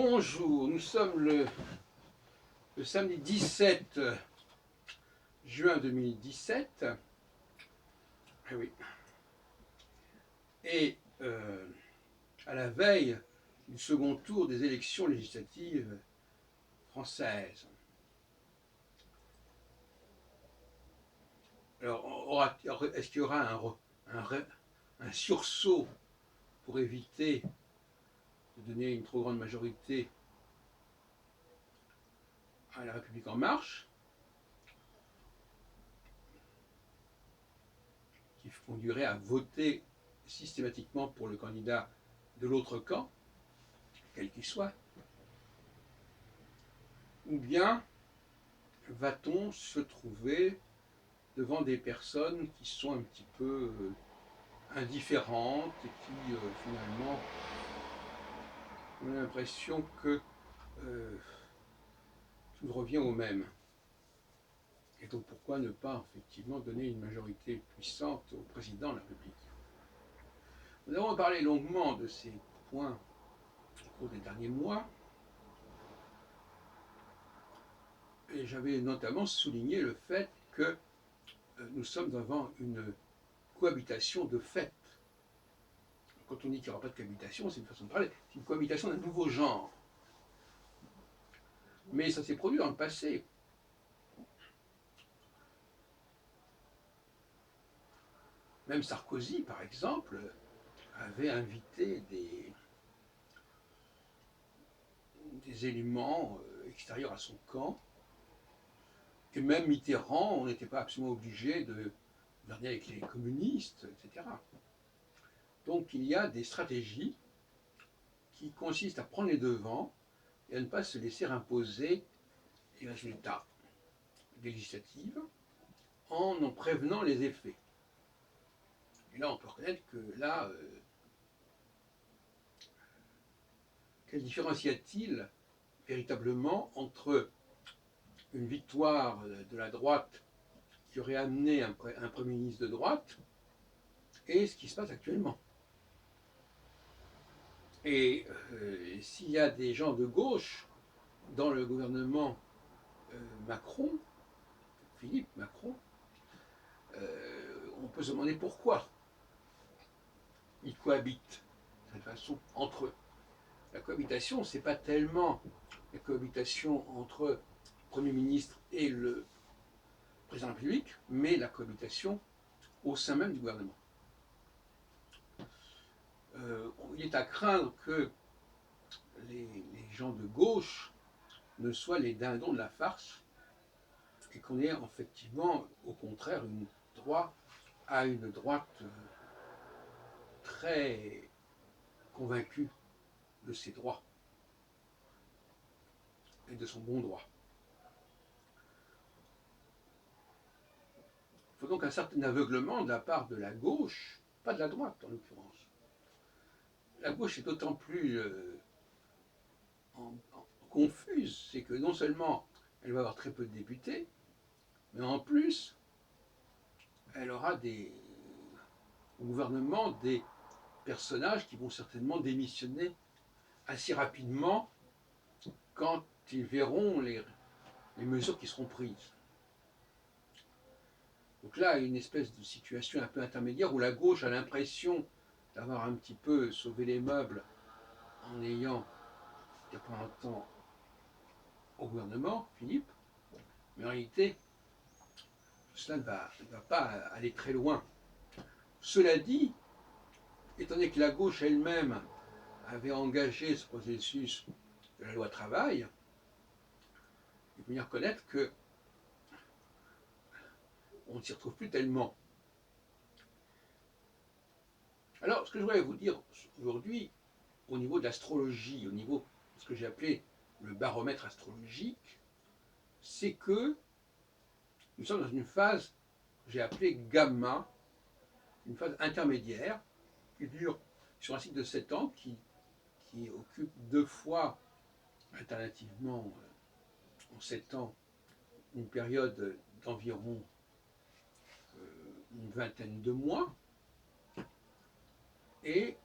Bonjour, nous sommes le samedi 17 juin 2017. Eh oui. Et à la veille du second tour des élections législatives françaises. Alors, est-ce qu'il y aura un sursaut pour éviter de donner une trop grande majorité à la République en marche, qui conduirait à voter systématiquement pour le candidat de l'autre camp, quel qu'il soit, ou bien va-t-on se trouver devant des personnes qui sont un petit peu indifférentes et qui finalement ont l'impression que tout revient au même. Et donc pourquoi ne pas effectivement donner une majorité puissante au président de la République? Nous avons parlé longuement de ces points au cours des derniers mois, et j'avais notamment souligné le fait que nous sommes devant une cohabitation de fait. Quand on dit qu'il n'y aura pas de cohabitation, c'est une façon de parler, c'est une cohabitation d'un nouveau genre. Mais ça s'est produit dans le passé. Même Sarkozy, par exemple, avait invité des éléments extérieurs à son camp. Et même Mitterrand, on n'était pas absolument obligé de gouverner avec les communistes, etc. Donc il y a des stratégies qui consistent à prendre les devants et à ne pas se laisser imposer les résultats législatifs en prévenant les effets. Et là, on peut reconnaître que là, quelle différence y a-t-il véritablement entre une victoire de la droite qui aurait amené un Premier ministre de droite et ce qui se passe actuellement? Et s'il y a des gens de gauche dans le gouvernement Macron, Philippe Macron, on peut se demander pourquoi ils cohabitent de cette façon entre eux. La cohabitation, ce n'est pas tellement la cohabitation entre le Premier ministre et le président de la République, mais la cohabitation au sein même du gouvernement. Il est à craindre que les gens de gauche ne soient les dindons de la farce et qu'on ait effectivement, au contraire, une droite très convaincue de ses droits et de son bon droit. Il faut donc un certain aveuglement de la part de la gauche, pas de la droite en l'occurrence. La gauche est d'autant plus confuse, c'est que non seulement elle va avoir très peu de députés, mais en plus, elle aura au gouvernement des personnages qui vont certainement démissionner assez rapidement quand ils verront les mesures qui seront prises. Donc là, une espèce de situation un peu intermédiaire où la gauche a l'impression d'avoir un petit peu sauvé les meubles en ayant des représentants au gouvernement, Philippe, mais en réalité, cela ne va pas aller très loin. Cela dit, étant donné que la gauche elle-même avait engagé ce processus de la loi travail, il faut bien reconnaître que on ne s'y retrouve plus tellement. Alors, ce que je voudrais vous dire aujourd'hui, au niveau de l'astrologie, au niveau de ce que j'ai appelé le baromètre astrologique, c'est que nous sommes dans une phase que j'ai appelée gamma, une phase intermédiaire, qui dure sur un cycle de 7 ans, qui occupe 2 fois, alternativement, en 7 ans, une période d'environ une vingtaine de mois, et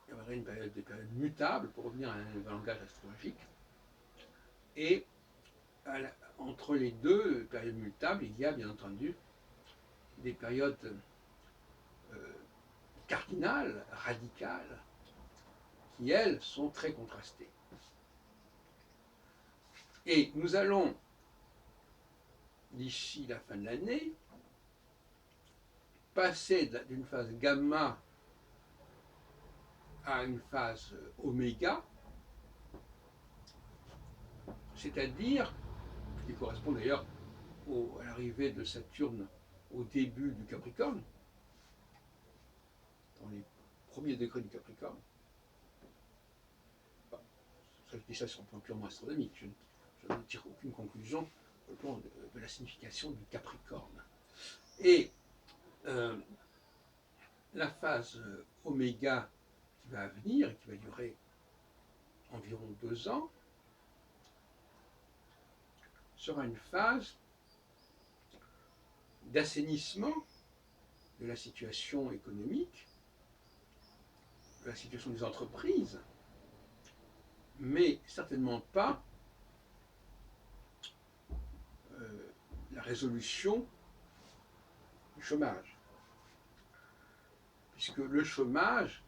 il y aurait des périodes mutables, pour revenir à un langage astrologique, et entre les deux périodes mutables, il y a bien entendu des périodes cardinales, radicales, qui elles sont très contrastées. Et nous allons, d'ici la fin de l'année, passer d'une phase gamma à une phase oméga, c'est-à-dire, qui correspond d'ailleurs à l'arrivée de Saturne au début du Capricorne, dans les premiers degrés du Capricorne. Enfin, je dis ça sur un plan purement astronomique, je ne tire aucune conclusion au plan de la signification du Capricorne. Et la phase oméga qui va venir et qui va durer environ 2 ans sera une phase d'assainissement de la situation économique, de la situation des entreprises, mais certainement pas la résolution du chômage. Puisque le chômage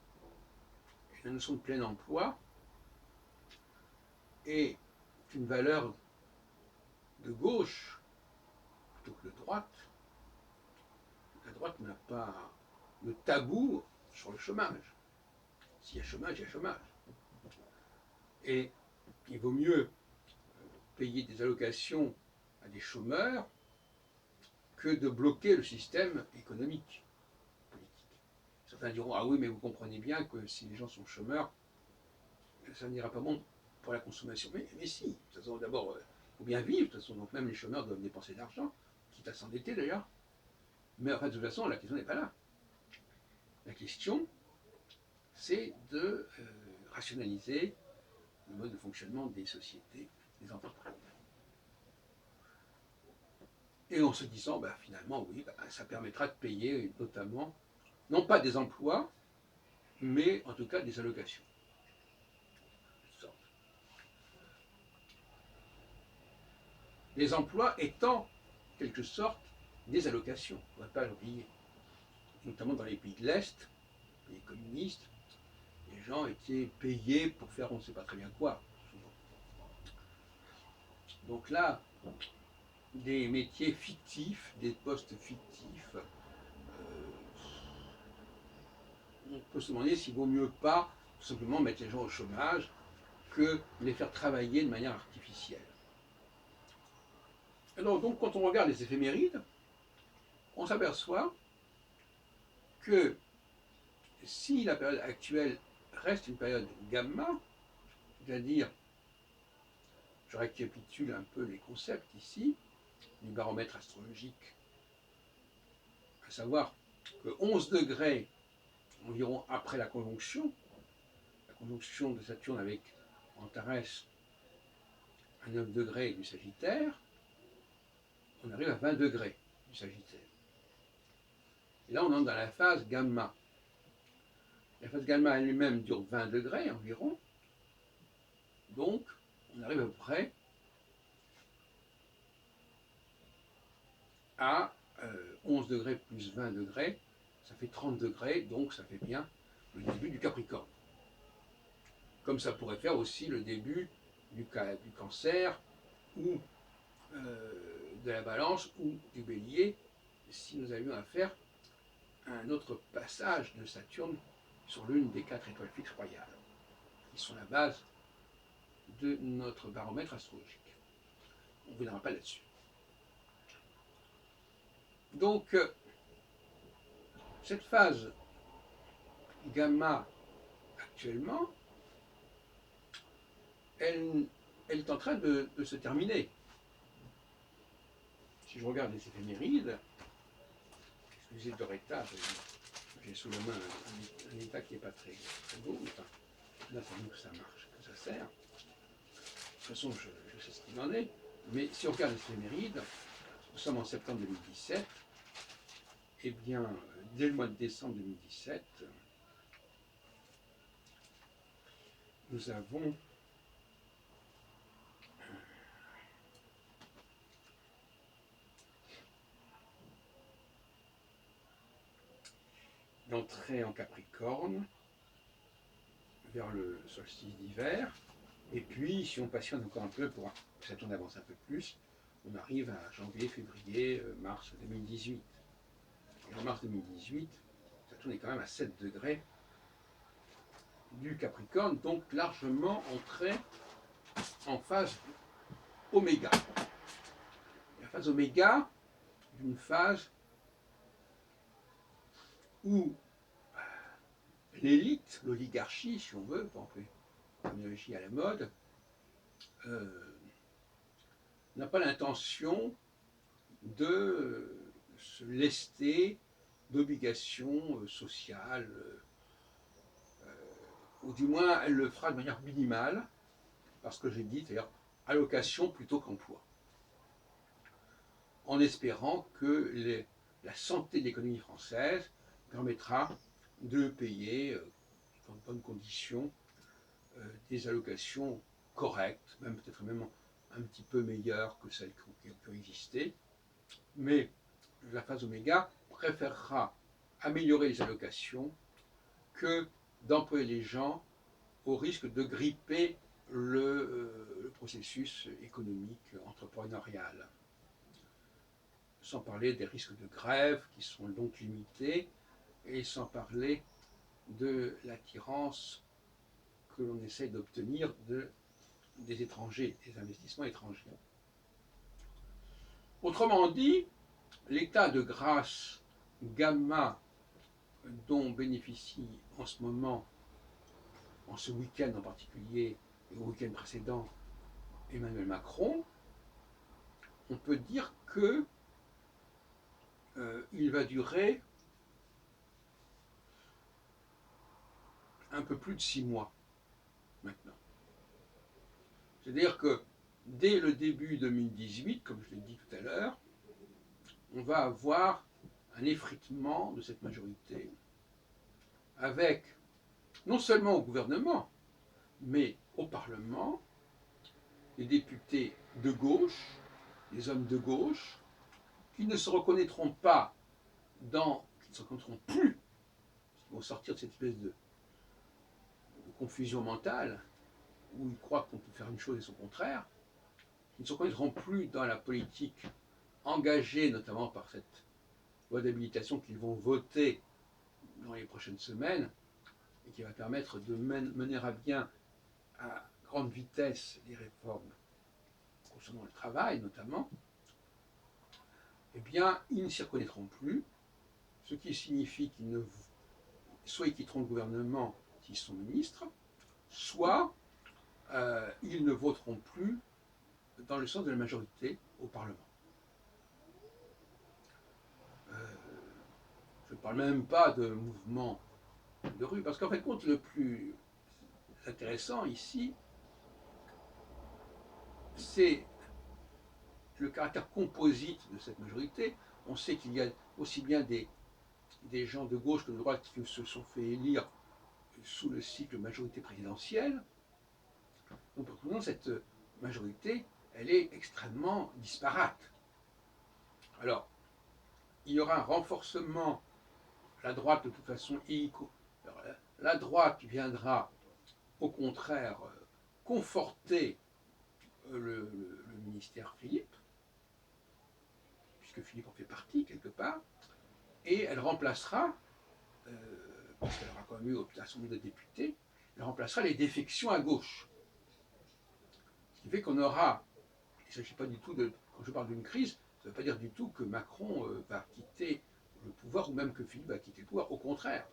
et la notion de plein emploi est une valeur de gauche plutôt que de droite. La droite n'a pas de tabou sur le chômage. S'il y a chômage, il y a chômage. Et il vaut mieux payer des allocations à des chômeurs que de bloquer le système économique, politique. Certains diront, ah oui, mais vous comprenez bien que si les gens sont chômeurs, ça n'ira pas bon pour la consommation. Mais si, de toute façon, d'abord, il faut bien vivre, de toute façon, donc même les chômeurs doivent dépenser de l'argent, quitte à s'endetter d'ailleurs. Mais en fait, de toute façon, la question n'est pas là. La question, c'est de rationaliser le mode de fonctionnement des sociétés, des entreprises. Et en se disant, bah, finalement, oui, bah, ça permettra de payer notamment, non pas des emplois, mais en tout cas des allocations. Les emplois étant, en quelque sorte, des allocations, on ne va pas l'oublier. Notamment dans les pays de l'Est, les communistes, les gens étaient payés pour faire on ne sait pas très bien quoi, souvent. Donc là, des métiers fictifs, des postes fictifs, on peut se demander s'il vaut mieux pas tout simplement mettre les gens au chômage que les faire travailler de manière artificielle. Alors, donc, quand on regarde les éphémérides, on s'aperçoit que si la période actuelle reste une période gamma, c'est-à-dire, je récapitule un peu les concepts ici, du baromètre astrologique, à savoir que 11 degrés environ après la conjonction de Saturne avec Antares à 9 degrés du Sagittaire, on arrive à 20 degrés du Sagittaire. Et là, on entre dans la phase gamma. La phase gamma elle-même dure 20 degrés environ. Donc, on arrive à peu près à 11 degrés plus 20 degrés. Ça fait 30 degrés, donc ça fait bien le début du Capricorne. Comme ça pourrait faire aussi le début du Cancer ou de la Balance ou du Bélier, si nous avions à faire un autre passage de Saturne sur l'une des 4 étoiles fixes royales, qui sont la base de notre baromètre astrologique. On ne viendra pas là-dessus. Donc, cette phase gamma actuellement, elle est en train de se terminer. Si je regarde les éphémérides, excusez de l'état, j'ai sous la main un état qui n'est pas très beau, enfin, là c'est nous que ça marche, que ça sert. De toute façon, je sais ce qu'il en est, mais si on regarde les éphémérides, nous sommes en septembre 2017, et bien, dès le mois de décembre 2017, nous avons l'entrée en Capricorne vers le solstice d'hiver. Et puis, si on patiente encore un peu pour que Saturne avance un peu plus, on arrive à janvier, février, mars 2018. Et en mars 2018, Saturne est quand même à 7 degrés du Capricorne, donc largement entré en phase oméga. La phase oméga, d'une phase où l'élite, l'oligarchie, si on veut, pour employer une terminologie à la mode, n'a pas l'intention de se lester d'obligations sociales, ou du moins elle le fera de manière minimale, parce que j'ai dit, c'est-à-dire allocation plutôt qu'emploi, en espérant que la santé de l'économie française permettra de payer dans de bonnes conditions des allocations correctes, même peut-être même un petit peu meilleures que celles qui ont existé. Mais la phase oméga préférera améliorer les allocations que d'employer les gens au risque de gripper le processus économique entrepreneurial. Sans parler des risques de grève qui sont donc limités et sans parler de l'attirance que l'on essaie d'obtenir des étrangers, des investissements étrangers. Autrement dit, l'état de grâce gamma dont bénéficie en ce moment, en ce week-end en particulier, et au week-end précédent, Emmanuel Macron, on peut dire que il va durer un peu plus de 6 mois maintenant. C'est-à-dire que dès le début 2018, comme je l'ai dit tout à l'heure, on va avoir un effritement de cette majorité avec, non seulement au gouvernement, mais au Parlement, des députés de gauche, des hommes de gauche, qui ne se reconnaîtront pas qui ne se reconnaîtront plus, qui vont sortir de cette espèce de confusion mentale, où ils croient qu'on peut faire une chose et son contraire, qui ne se reconnaîtront plus dans la politique engagée, notamment par cette loi d'habilitation qu'ils vont voter dans les prochaines semaines, et qui va permettre de mener à bien à grande vitesse les réformes concernant le travail notamment, eh bien, ils ne s'y reconnaîtront plus, ce qui signifie qu'ils ne soit ils quitteront le gouvernement s'ils sont ministres, soit ils ne voteront plus dans le sens de la majorité au Parlement. Je ne parle même pas de mouvement de rue, parce qu'en fait, compte le plus intéressant ici, c'est le caractère composite de cette majorité. On sait qu'il y a aussi bien des gens de gauche que de droite qui se sont fait élire sous le cycle majorité présidentielle. Donc, pour cette majorité, elle est extrêmement disparate. Alors, il y aura un renforcement, la droite de toute façon, alors, la droite viendra au contraire conforter le ministère Philippe, puisque Philippe en fait partie quelque part, et elle remplacera, parce qu'elle aura quand même eu un certain nombre de députés, elle remplacera les défections à gauche. Ce qui fait qu'on aura, il ne s'agit pas du tout de, quand je parle d'une crise, ça ne veut pas dire du tout que Macron va quitter le pouvoir ou même que Philippe va quitter le pouvoir, au contraire.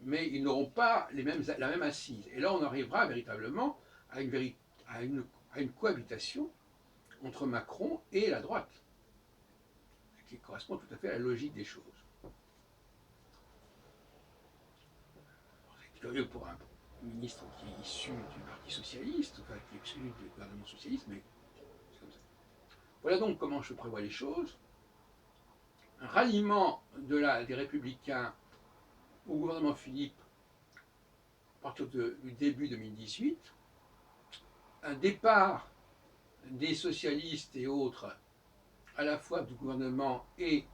Mais ils n'auront pas la même assise. Et là, on arrivera véritablement à une cohabitation entre Macron et la droite, ce qui correspond tout à fait à la logique des choses. C'est curieux pour un ministre qui est issu du Parti socialiste, enfin qui est issu du gouvernement socialiste, mais c'est comme ça. Voilà donc comment je prévois les choses. Un ralliement des Républicains au gouvernement Philippe partir du début 2018, un départ des socialistes et autres, à la fois du gouvernement et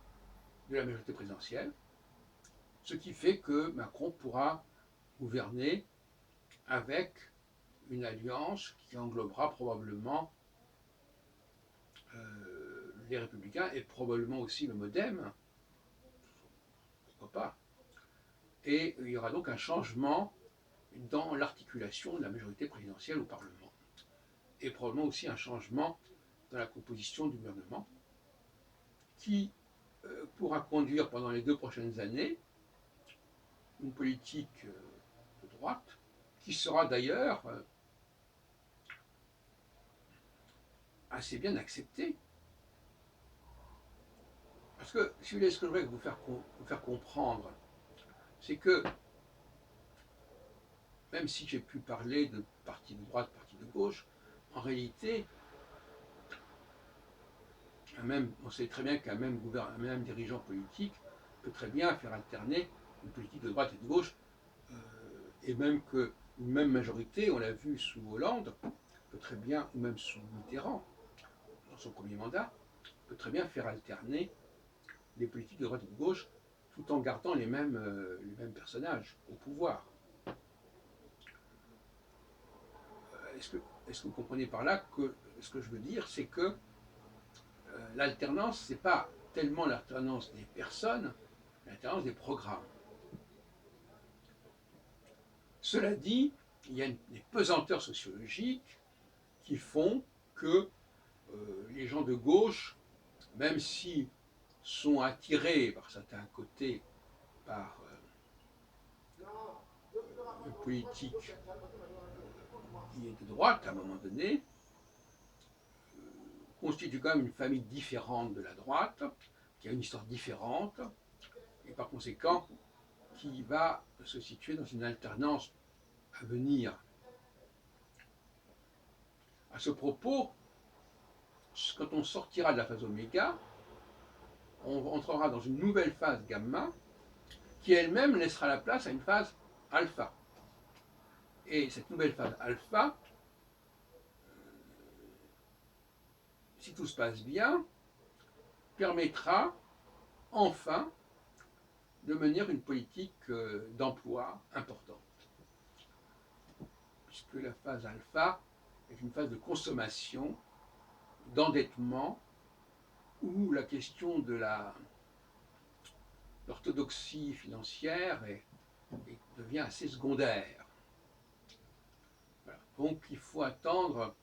de la majorité présidentielle, ce qui fait que Macron pourra gouverner avec une alliance qui englobera probablement les Républicains et probablement aussi le MoDem, pourquoi pas. Et il y aura donc un changement dans l'articulation de la majorité présidentielle au Parlement. Et probablement aussi un changement dans la composition du gouvernement qui pourra conduire pendant les 2 prochaines années une politique de droite qui sera d'ailleurs assez bien acceptée. Parce que, si vous voulez, ce que je voudrais vous faire comprendre, c'est que, même si j'ai pu parler de parti de droite, parti de gauche, en réalité, on sait très bien qu'un même dirigeant politique peut très bien faire alterner une politique de droite et de gauche, et même qu'une même majorité, on l'a vu sous Hollande, peut très bien, ou même sous Mitterrand, dans son premier mandat, peut très bien faire alterner des politiques de droite et de gauche tout en gardant les mêmes personnages au pouvoir. Est-ce que vous comprenez par là que ce que je veux dire, c'est que l'alternance, ce n'est pas tellement l'alternance des personnes, l'alternance des programmes. Cela dit, il y a des pesanteurs sociologiques qui font que les gens de gauche, même s'ils sont attirés par certains côtés par une politique qui est de droite à un moment donné, constitue quand même une famille différente de la droite, qui a une histoire différente, et par conséquent, qui va se situer dans une alternance à venir. À ce propos, quand on sortira de la phase oméga, on entrera dans une nouvelle phase gamma, qui elle-même laissera la place à une phase alpha. Et cette nouvelle phase alpha, si tout se passe bien, permettra enfin de mener une politique d'emploi importante. Puisque la phase alpha est une phase de consommation, d'endettement, où la question de l'orthodoxie financière devient assez secondaire. Voilà. Donc il faut attendre,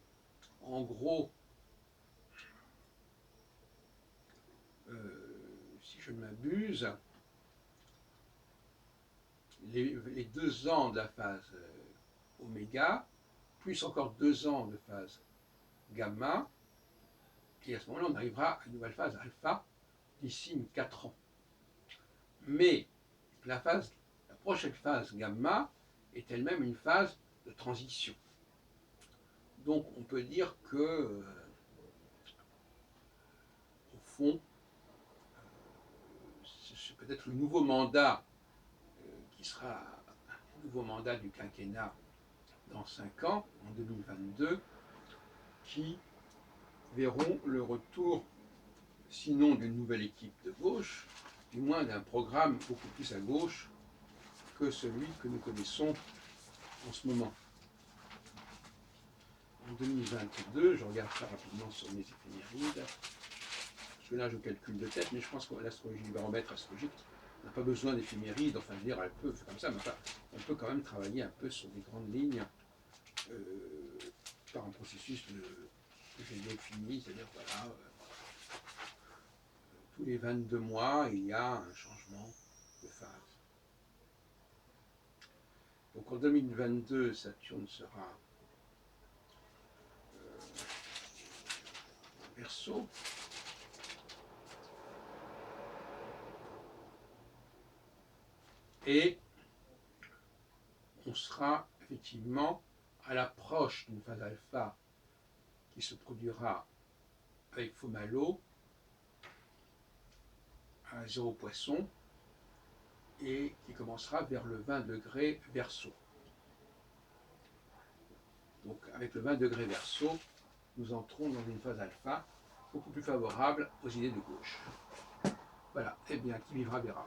en gros, si je ne m'abuse, les 2 ans de la phase oméga, plus encore 2 ans de phase gamma, et à ce moment-là, on arrivera à une nouvelle phase alpha d'ici 4 ans. Mais la prochaine phase gamma est elle-même une phase de transition. Donc on peut dire que, au fond, c'est peut-être le nouveau mandat qui sera le nouveau mandat du quinquennat dans 5 ans, en 2022, qui verront le retour, sinon d'une nouvelle équipe de gauche, du moins d'un programme beaucoup plus à gauche que celui que nous connaissons en ce moment. En 2022, je regarde ça rapidement sur mes éphémérides, parce que là je calcule de tête, mais je pense que l'astrologie du baromètre astrologique n'a pas besoin d'éphémérides, enfin je veux dire, elle peut faire comme ça, mais enfin, on peut quand même travailler un peu sur des grandes lignes par un processus que j'ai défini, c'est-à-dire voilà, tous les 22 mois, il y a un changement de phase. Donc en 2022, Saturne sera Verseau. Et on sera effectivement à l'approche d'une phase alpha qui se produira avec Faux-Malo à 0 Poisson et qui commencera vers le 20 degrés Verseau. avec le 20 degrés Verseau, nous entrons dans une phase alpha beaucoup plus favorable aux idées de gauche. Voilà, eh bien, qui vivra verra.